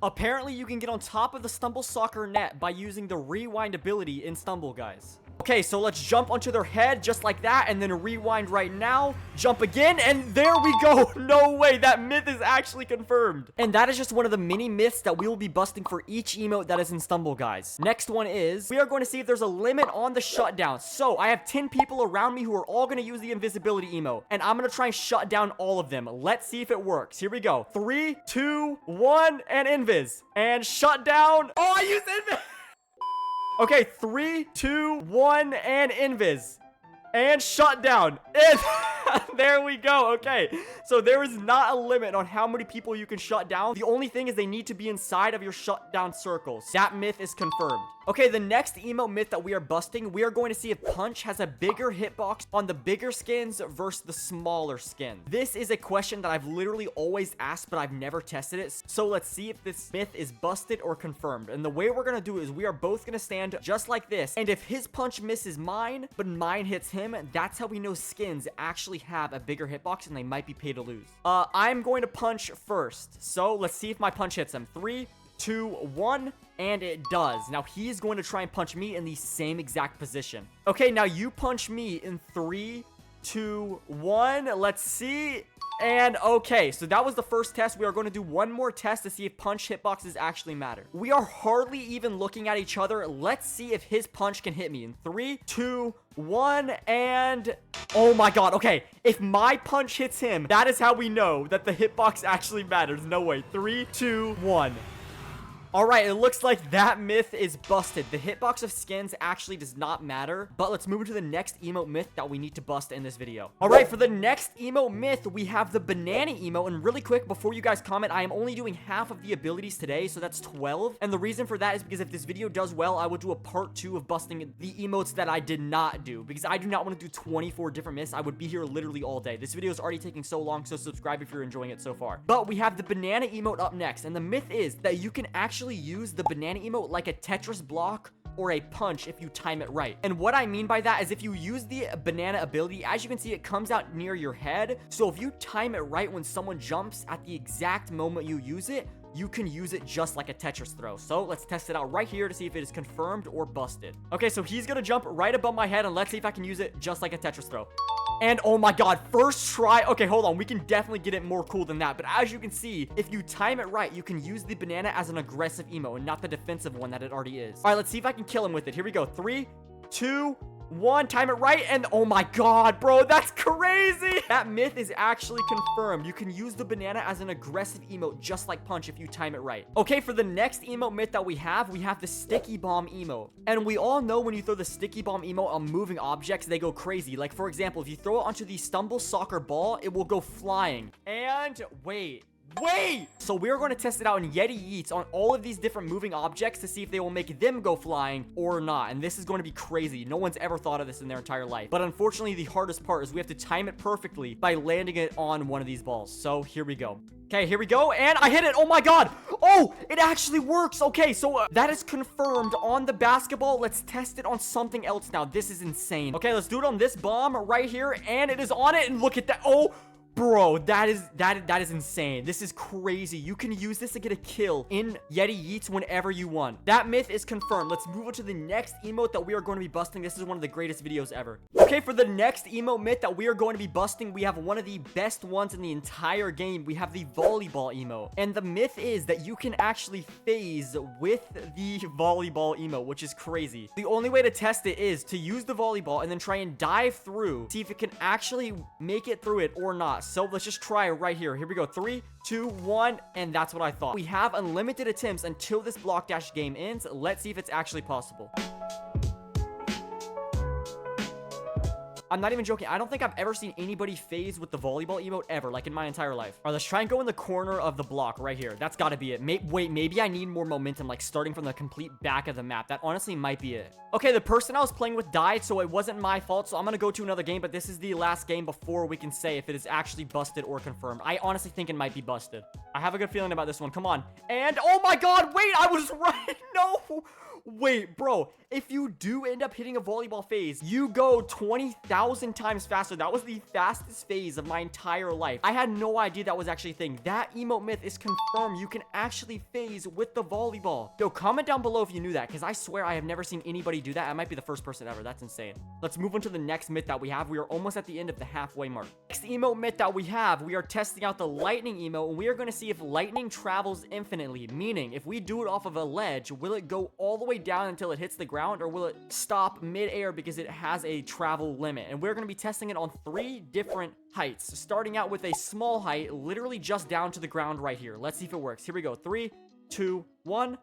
Apparently, you can get on top of the Stumble Soccer net by using the rewind ability in Stumble, guys. Okay, so let's jump onto their head just like that, and then rewind right now. Jump again, and there we go. No way, that myth is actually confirmed. And that is just one of the mini myths that we will be busting for each emote that is in Stumble, guys. Next one is, we are going to see if there's a limit on the shutdown. So, I have 10 people around me who are all going to use the invisibility emote, and I'm going to try and shut down all of them. Let's see if it works. Here we go. 3, 2, 1, and invis. And shut down. Oh, I used invis. Okay, 3, 2, 1, and invis. And shut down. And there we go. Okay, so there is not a limit on how many people you can shut down. The only thing is they need to be inside of your shutdown circles. That myth is confirmed. Okay, the next emote myth that we are busting, we are going to see if Punch has a bigger hitbox on the bigger skins versus the smaller skins. This is a question that I've literally always asked, but I've never tested it. So let's see if this myth is busted or confirmed. And the way we're going to do it is we are both going to stand just like this. And if his punch misses mine, but mine hits him, that's how we know skins actually have a bigger hitbox and they might be paid to lose. I'm going to punch first. So let's see if my punch hits him. 3, 2, 1, and it does. Now he's going to try and punch me in the same exact position. Okay, now you punch me in 3, 2, 1. Let's see. And okay, so that was the first test. We are going to do one more test to see if punch hitboxes actually matter. We are hardly even looking at each other. Let's see if his punch can hit me in 3, 2, 1, and oh my god. Okay, if my punch hits him, that is how we know that the hitbox actually matters. No way. 3, 2, 1. Alright, it looks like that myth is busted. The hitbox of skins actually does not matter. But let's move into the next emote myth that we need to bust in this video. Alright, for the next emote myth, we have the banana emote. And really quick, before you guys comment, I am only doing half of the abilities today, so that's 12. And the reason for that is because if this video does well, I will do a part 2 of busting the emotes that I did not do. Because I do not want to do 24 different myths. I would be here literally all day. This video is already taking so long, so subscribe if you're enjoying it so far. But we have the banana emote up next. And the myth is that you can actually use the banana emote like a Tetris block or a punch if you time it right. And what I mean by that is if you use the banana ability, as you can see, it comes out near your head. So if you time it right when someone jumps at the exact moment you use it, you can use it just like a Tetris throw. So let's test it out right here to see if it is confirmed or busted. Okay, so he's gonna jump right above my head and let's see if I can use it just like a Tetris throw. And oh my god, first try. Okay, hold on. We can definitely get it more cool than that. But as you can see, if you time it right, you can use the banana as an aggressive emo and not the defensive one that it already is. All right, let's see if I can kill him with it. Here we go. 3, 2, 1. Time it right. And oh my god, bro, that's crazy. That myth is actually confirmed. You can use the banana as an aggressive emote just like punch if you time it right. Okay, for the next emote myth that we have the sticky bomb emote. And we all know when you throw the sticky bomb emote on moving objects, they go crazy. Like for example, if you throw it onto the stumble soccer ball, it will go flying. And wait. So we're going to test it out in Yeti Yeets on all of these different moving objects to see if they will make them go flying or not. And this is going to be crazy. No one's ever thought of this in their entire life. But unfortunately, the hardest part is we have to time it perfectly by landing it on one of these balls. So here we go. Okay, here we go. And I hit it. Oh my god. Oh, it actually works. Okay, so that is confirmed on the basketball. Let's test it on something else now. This is insane. Okay, let's do it on this bomb right here. And it is on it. And look at that. Oh, bro, that is insane. This is crazy. You can use this to get a kill in Yeti Yeets whenever you want. That myth is confirmed. Let's move on to the next emote that we are going to be busting. This is one of the greatest videos ever. Okay, for the next emote myth that we are going to be busting, we have one of the best ones in the entire game. We have the volleyball emote. And the myth is that you can actually phase with the volleyball emote, which is crazy. The only way to test it is to use the volleyball and then try and dive through, see if it can actually make it through it or not. So let's just try it right here. Here we go. 3, 2, 1. And that's what I thought. We have unlimited attempts until this block dash game ends. Let's see if it's actually possible. I'm not even joking. I don't think I've ever seen anybody phase with the volleyball emote ever, like in my entire life. All right, let's try and go in the corner of the block right here. That's got to be it. Wait, maybe I need more momentum, like starting from the complete back of the map. That honestly might be it. Okay, the person I was playing with died, so it wasn't my fault. So I'm going to go to another game, but this is the last game before we can say if it is actually busted or confirmed. I honestly think it might be busted. I have a good feeling about this one. Come on. And oh my god, wait, I was right. No. Wait, bro, if you do end up hitting a volleyball phase, you go 20,000 times faster. That was the fastest phase of my entire life. I had no idea that was actually a thing. That emote myth is confirmed. You can actually phase with the volleyball. Yo, comment down below if you knew that, because I swear I have never seen anybody do that. I might be the first person ever. That's insane. Let's move on to the next myth that we have. We are almost at the end of the halfway mark. Next emote myth that we have, we are testing out the lightning emote, and we are going to see if lightning travels infinitely, meaning if we do it off of a ledge, will it go all the way down until it hits the ground, or will it stop mid-air because it has a travel limit? And we're going to be testing it on 3 different heights, starting out with a small height, literally just down to the ground right here. Let's see if it works. Here we go. 3, 2, 1.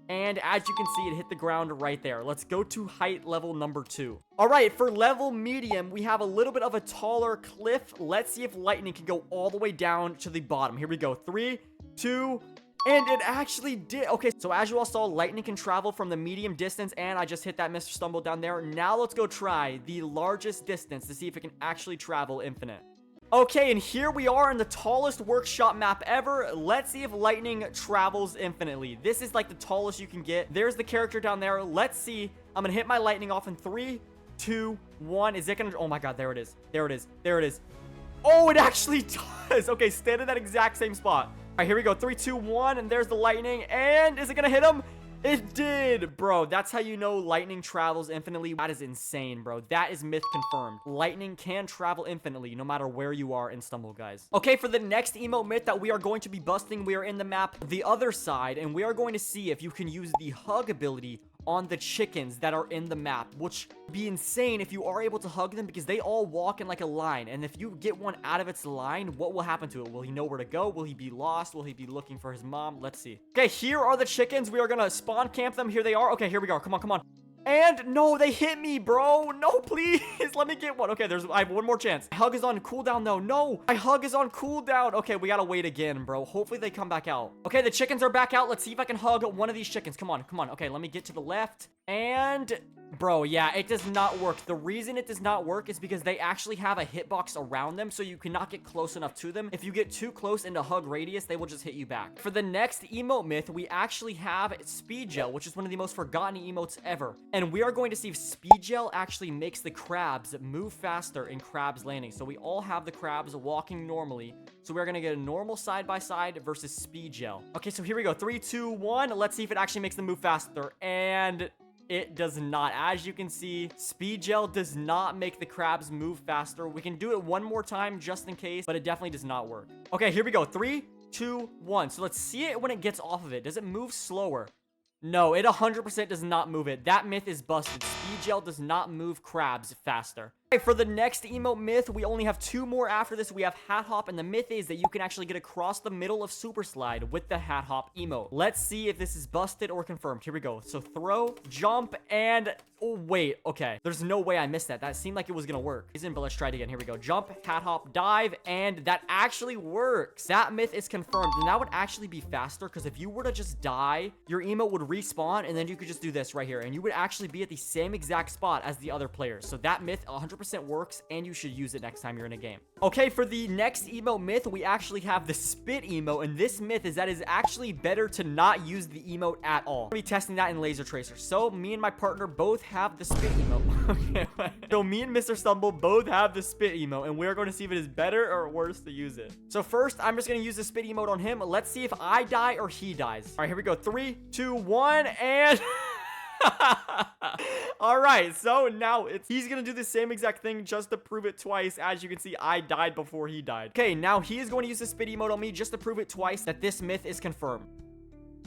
And as you can see, it hit the ground right there. Let's go to height level number 2. All right, for level medium, we have a little bit of a taller cliff. Let's see if lightning can go all the way down to the bottom. Here we go. 3, 2, and it actually did. Okay, so as you all saw, lightning can travel from the medium distance, and I just hit that Mr. Stumble down there. Now let's go try the largest distance to see if it can actually travel infinite. Okay, and here we are in the tallest workshop map ever. Let's see if lightning travels infinitely. This is like the tallest you can get. There's the character down there. Let's see. I'm gonna hit my lightning off in 3, 2, 1. Is it gonna... Oh my god, there it is. There it is. There it is. Oh, it actually does. Okay, stand in that exact same spot. All right, here we go. 3, 2, 1, and there's the lightning. And is it gonna hit him? It did, bro. That's how you know lightning travels infinitely. That is insane, bro. That is myth confirmed. Lightning can travel infinitely no matter where you are in Stumble, guys. Okay, for the next emote myth that we are going to be busting, we are in the map the other side, and we are going to see if you can use the hug ability on the chickens that are in the map, which would be insane if you are able to hug them, because they all walk in like a line, and if you get one out of its line, what will happen to it? Will he know where to go? Will he be lost? Will he be looking for his mom? Let's see. Okay, here are the chickens. We are gonna spawn camp them. Here they are. Okay, here we go. Come on, come on. And no, they hit me, bro. No, please. Let me get one. Okay, I have one more chance. My hug is on cooldown, though. No, my hug is on cooldown. Okay, we gotta wait again, bro. Hopefully they come back out. Okay, the chickens are back out. Let's see if I can hug one of these chickens. Come on, come on. Okay, let me get to the left. And... bro, yeah, it does not work. The reason it does not work is because they actually have a hitbox around them, so you cannot get close enough to them. If you get too close into hug radius, they will just hit you back. For the next emote myth, we actually have Speed Gel, which is one of the most forgotten emotes ever. And we are going to see if Speed Gel actually makes the crabs move faster in Crab's Landing. So we all have the crabs walking normally. So we're going to get a normal side-by-side versus Speed Gel. Okay, so here we go. 3, 2, 1. Let's see if it actually makes them move faster. And... it does not. As you can see, Speed Gel does not make the crabs move faster. We can do it one more time just in case, but it definitely does not work. Okay, here we go. 3, 2, 1. So let's see it when it gets off of it. Does it move slower? No, it 100% does not move it. That myth is busted. Speed Gel does not move crabs faster. Okay, for the next emote myth, we only have 2 more after this. We have Hat Hop, and the myth is that you can actually get across the middle of Super Slide with the Hat Hop emote. Let's see if this is busted or confirmed. Here we go. So throw, jump, and... oh, wait. Okay. There's no way I missed that. That seemed like it was gonna work. But let's try it again. Here we go. Jump, Hat Hop, dive, and that actually works. That myth is confirmed, and that would actually be faster, because if you were to just die, your emote would respawn, and then you could just do this right here, and you would actually be at the same exact spot as the other players. So that myth 100% works, and you should use it next time you're in a game. Okay, for the next emote myth, we actually have the spit emote, and this myth is that it's actually better to not use the emote at all. We'll be testing that in Laser Tracer. So me and my partner both have the spit emote. Okay, so me and Mr. Stumble both have the spit emote, and we're going to see if it is better or worse to use it. So first, I'm just going to use the spit emote on him. Let's see if I die or he dies. All right, here we go. 3, 2, 1, and... all right, so now he's gonna do the same exact thing just to prove it twice. As you can see, I died before he died. Okay, now he is going to use the spit emote on me just to prove it twice that this myth is confirmed.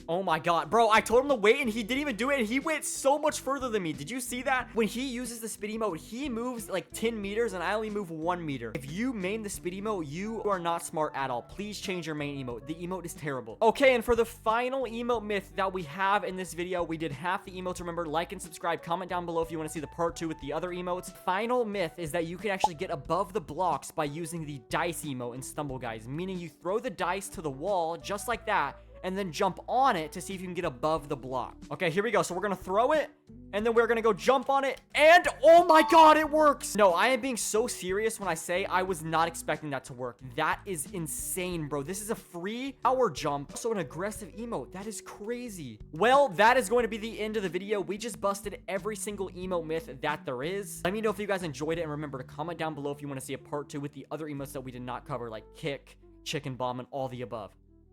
Oh my god, bro, I told him to wait and he didn't even do it, and he went so much further than me. Did you see that? When he uses the spit emote, he moves like 10 meters and I only move 1 meter. If you main the spit emote, you are not smart at all. Please change your main emote. The emote is terrible. Okay, and for the final emote myth that we have in this video, we did half the emotes. Remember, like and subscribe. Comment down below if you want to see the part 2 with the other emotes. Final myth is that you can actually get above the blocks by using the dice emote in Stumble, guys. Meaning you throw the dice to the wall just like that, and then jump on it to see if you can get above the block. Okay, here we go. So we're gonna throw it, and then we're gonna go jump on it, and oh my god, it works. No, I am being so serious when I say I was not expecting that to work. That is insane, bro. This is a free power jump, so an aggressive emote. That is crazy. Well, that is going to be the end of the video. We just busted every single emote myth that there is. Let me know if you guys enjoyed it, and remember to comment down below if you want to see a part 2 with the other emotes that we did not cover, like kick, chicken bomb, and all the above.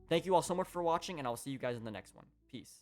Thank you all so much for watching, and I will see you guys in the next one. Peace.